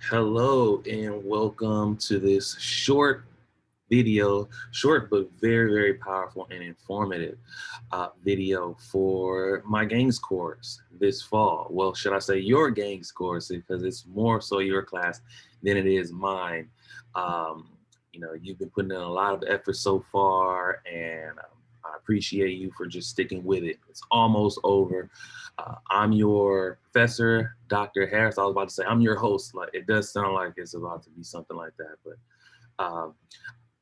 Hello and welcome to this short video, short but very powerful and informative video for my gangs course this fall. Well, should I say your gangs course, because it's more so your class than it is mine. Um, you've been putting in a lot of effort so far, and I appreciate you for just sticking with it. It's almost over. I'm your professor, Dr. Harris. I was about to say I'm your host. Like, it does sound like it's about to be something like that, but um,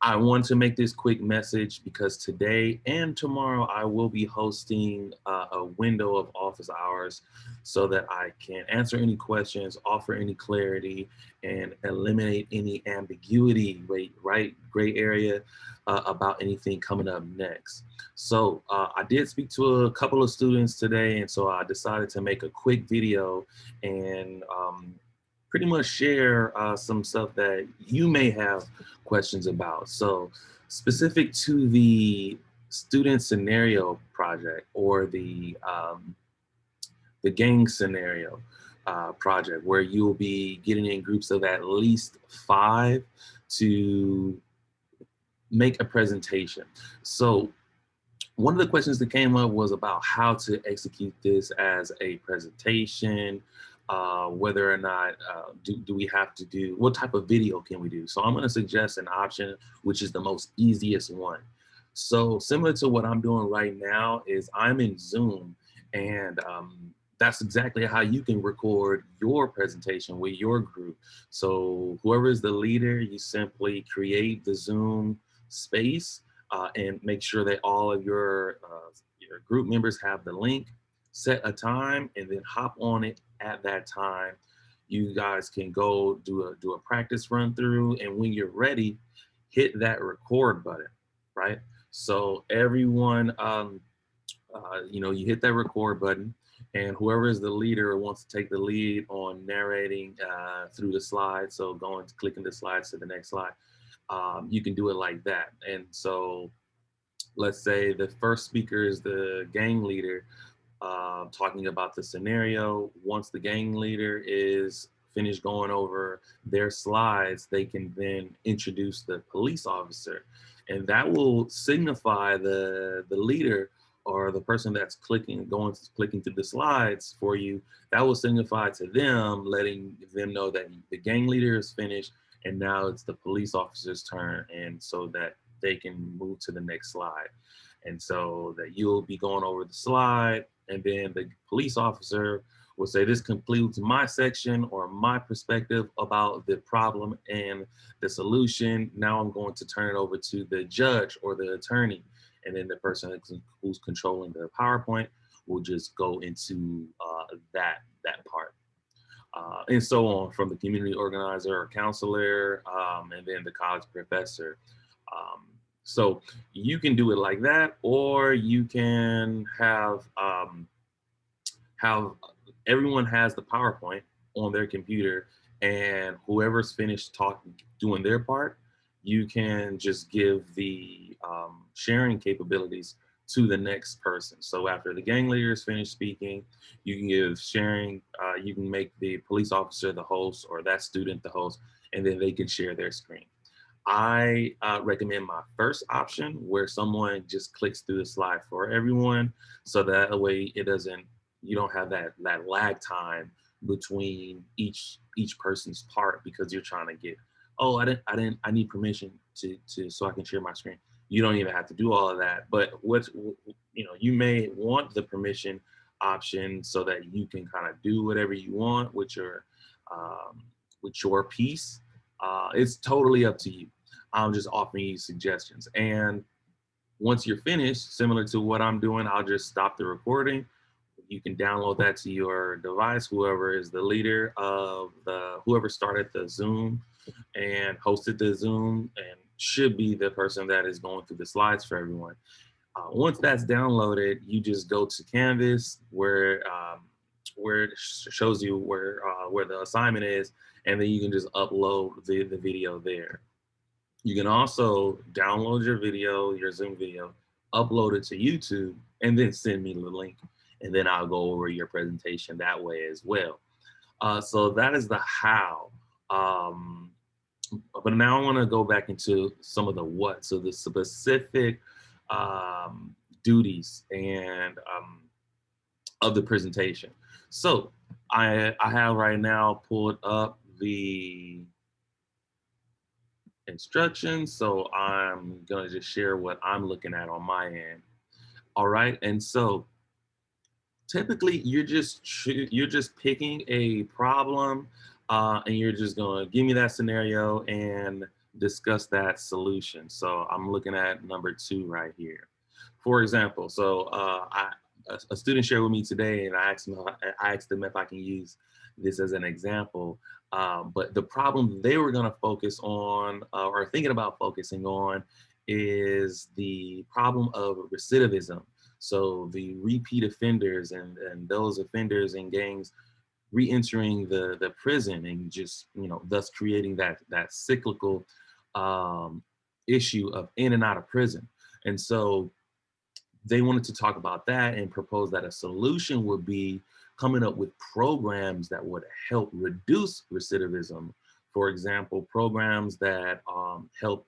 I want to make this quick message because today and tomorrow I will be hosting a window of office hours so that I can answer any questions, offer any clarity, and eliminate any ambiguity, right, gray area about anything coming up next. So I did speak to a couple of students today, and so I decided to make a quick video and pretty much share some stuff that you may have questions about. So specific to the student scenario project or the gang scenario project, where you'll be getting in groups of at least 5 to make a presentation. So one of the questions that came up was about how to execute this as a presentation, whether or not do we have to do, what type of video can we do? So I'm going to suggest an option, which is the most easiest one. So similar to what I'm doing right now is I'm in Zoom, and that's exactly how you can record your presentation with your group. So whoever is the leader, you simply create the Zoom space and make sure that all of your group members have the link, set a time, and then hop on it at that time. You guys can go do a practice run through, and when you're ready, hit that record button, right? So everyone, you hit that record button, and whoever is the leader wants to take the lead on narrating through the slides. So clicking the slides to the next slide. You can do it like that. And so let's say the first speaker is the gang leader talking about the scenario. Once the gang leader is finished going over their slides, they can then introduce the police officer. And that will signify the leader or the person that's clicking through the slides for you. That will signify to them, letting them know that the gang leader is finished and now it's the police officer's turn, and so that they can move to the next slide. And so that you'll be going over the slide, and then the police officer will say, this concludes my section or my perspective about the problem and the solution. Now I'm going to turn it over to the judge or the attorney. And then the person who's controlling the PowerPoint will just go into that part. And so on, from the community organizer or counselor, and then the college professor. So you can do it like that, or you can have everyone has the PowerPoint on their computer, and whoever's finished doing their part, you can just give the sharing capabilities to the next person. So after the gang leader is finished speaking, you can give sharing, you can make the police officer the host or that student the host, and then they can share their screen. I recommend my first option, where someone just clicks through the slide for everyone, so that way you don't have that lag time between each person's part, because you're trying to get, oh, I need permission to so I can share my screen. You don't even have to do all of that, but you may want the permission option so that you can kind of do whatever you want with your piece. It's totally up to you. I'm just offering you suggestions. And once you're finished, similar to what I'm doing, I'll just stop the recording. You can download that to your device, whoever is the leader of whoever started the Zoom and hosted the Zoom, and should be the person that is going through the slides for everyone. Once that's downloaded, you just go to Canvas, where it shows you where the assignment is, and then you can just upload the video there. You can also download your video, your Zoom video, upload it to YouTube, and then send me the link, and then I'll go over your presentation that way as well. So that is the how. Um, but now I want to go back into some of the what. So the specific duties and of the presentation. So I have right now pulled up the instructions. So I'm going to just share what I'm looking at on my end. All right. And so typically you're just picking a problem and you're just going to give me that scenario and discuss that solution. So I'm looking at number 2 right here. For example, so a student shared with me today, and I asked them if I can use this as an example. But the problem they were going to focus on, or thinking about focusing on, is the problem of recidivism. So the repeat offenders and those offenders and gangs re-entering the prison and just, thus creating that cyclical issue of in and out of prison. And so they wanted to talk about that and propose that a solution would be coming up with programs that would help reduce recidivism. For example, programs that help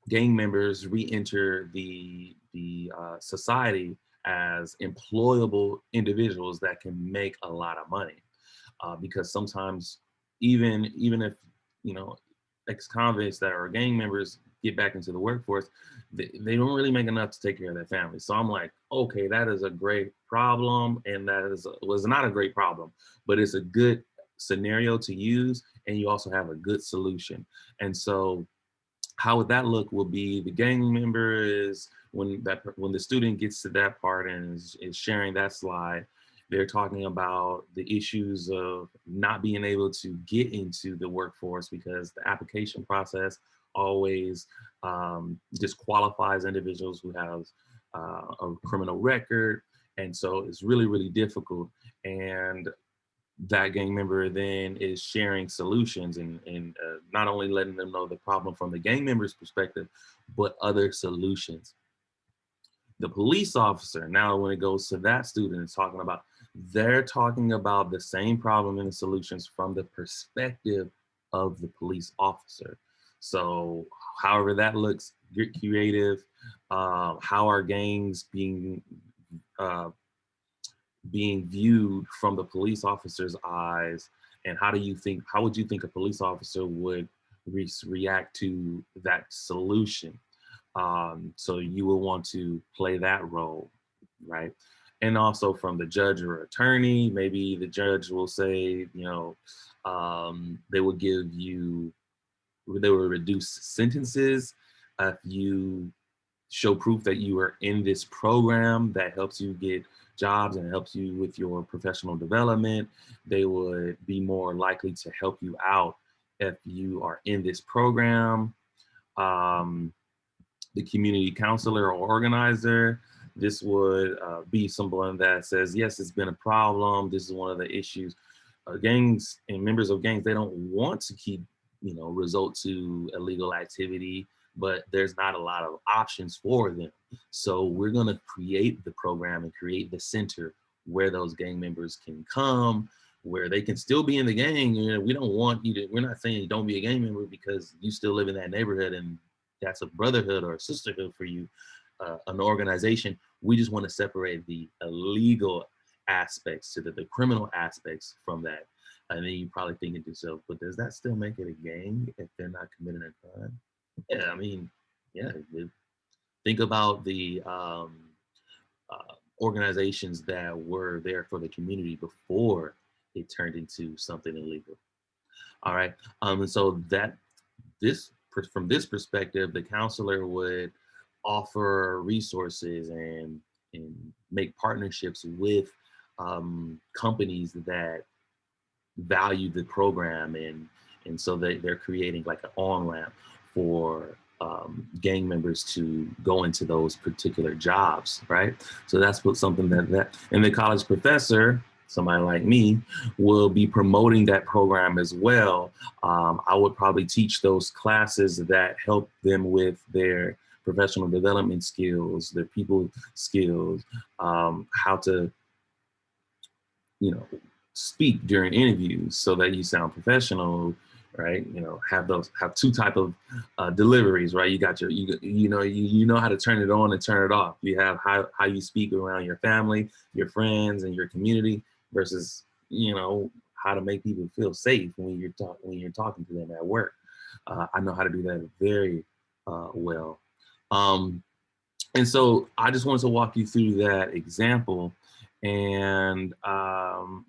gang members re-enter the society as employable individuals that can make a lot of money. Because sometimes even if ex-convicts that are gang members get back into the workforce, they don't really make enough to take care of their family. So I'm like, okay, that is a great problem, and was not a great problem, but it's a good scenario to use, and you also have a good solution. And so how would that look will be the gang member is when the student gets to that part and is sharing that slide, they're talking about the issues of not being able to get into the workforce because the application process always disqualifies individuals who have a criminal record. And so it's really, really difficult. And that gang member then is sharing solutions and not only letting them know the problem from the gang member's perspective, but other solutions. The police officer, now when it goes to that student, is they're talking about the same problem and the solutions from the perspective of the police officer. So however that looks, get creative. How are gangs being viewed from the police officer's eyes, and how would you think a police officer would react to that solution? So you will want to play that role, right? And also from the judge or attorney, maybe the judge will say, they will reduce sentences if you show proof that you are in this program that helps you get jobs and helps you with your professional development. They would be more likely to help you out if you are in this program. The community counselor or organizer, this would be someone that says, yes, it's been a problem. This is one of the issues. Gangs and members of gangs, they don't want to keep, result to illegal activity, but there's not a lot of options for them. So we're going to create the program and create the center where those gang members can come, where they can still be in the gang. We don't want you to, we're not saying don't be a gang member because you still live in that neighborhood and that's a brotherhood or a sisterhood for you, an organization. We just want to separate the illegal aspects to the criminal aspects from that. And then you probably thinking to yourself, but does that still make it a gang if they're not committing a crime? Yeah, I mean, yeah. Think about the organizations that were there for the community before it turned into something illegal. All right, and so from this perspective, the counselor would offer resources and make partnerships with companies that value the program, and so they're creating like an on-ramp for gang members to go into those particular jobs, right? So that's something that and the college professor, somebody like me, will be promoting that program as well. I would probably teach those classes that help them with their professional development skills, their people skills, how to, speak during interviews so that you sound professional, right? You know, have two type of deliveries, right? You got your you know how to turn it on and turn it off. You have how you speak around your family, your friends, and your community versus, you know, how to make people feel safe when you're talking to them at work. I know how to do that very well. Um, and so I just wanted to walk you through that example and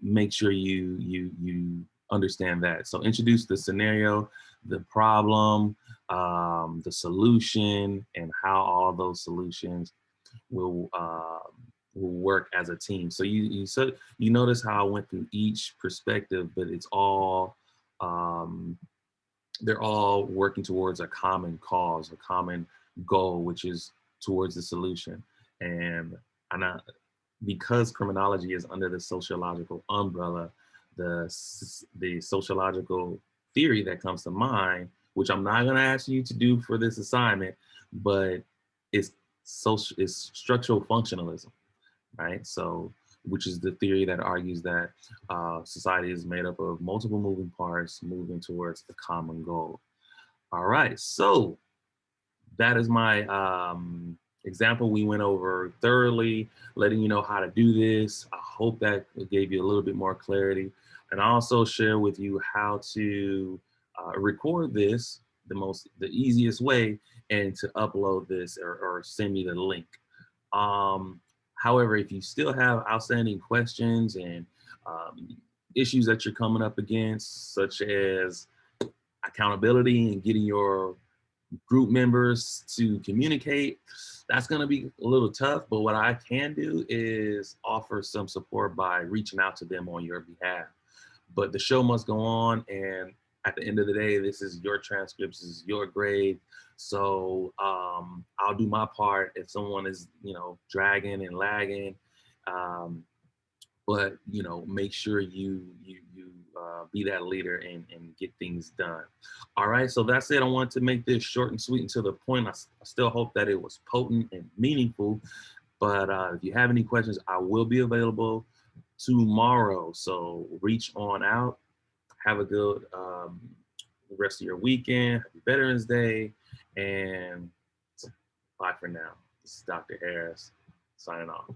make sure you understand that. So introduce the scenario, the problem, the solution, and how all of those solutions will work as a team. So you notice how I went through each perspective, but it's all um, they're all working towards a common cause, a common goal, which is towards the solution. And I, because criminology is under the sociological umbrella, the sociological theory that comes to mind, which I'm not going to ask you to do for this assignment, but it's structural functionalism, right? So, which is the theory that argues that society is made up of multiple moving parts moving towards a common goal. All right, so that is my example. We went over thoroughly, letting you know how to do this. I hope that gave you a little bit more clarity. And I also share with you how to record this the easiest way and to upload this or send me the link. Um, However, if you still have outstanding questions and issues that you're coming up against, such as accountability and getting your group members to communicate, that's going to be a little tough. But what I can do is offer some support by reaching out to them on your behalf. But the show must go on, and at the end of the day, this is your transcripts, this is your grade. So I'll do my part. If someone is, you know, dragging and lagging, um, but you know, make sure you be that leader and get things done. All right, so that's it. I want to make this short and sweet and to the point. I still hope that it was potent and meaningful. But if you have any questions, I will be available tomorrow. So reach on out. Have a good rest of your weekend. Happy Veterans Day, and bye for now. This is Dr. Harris signing off.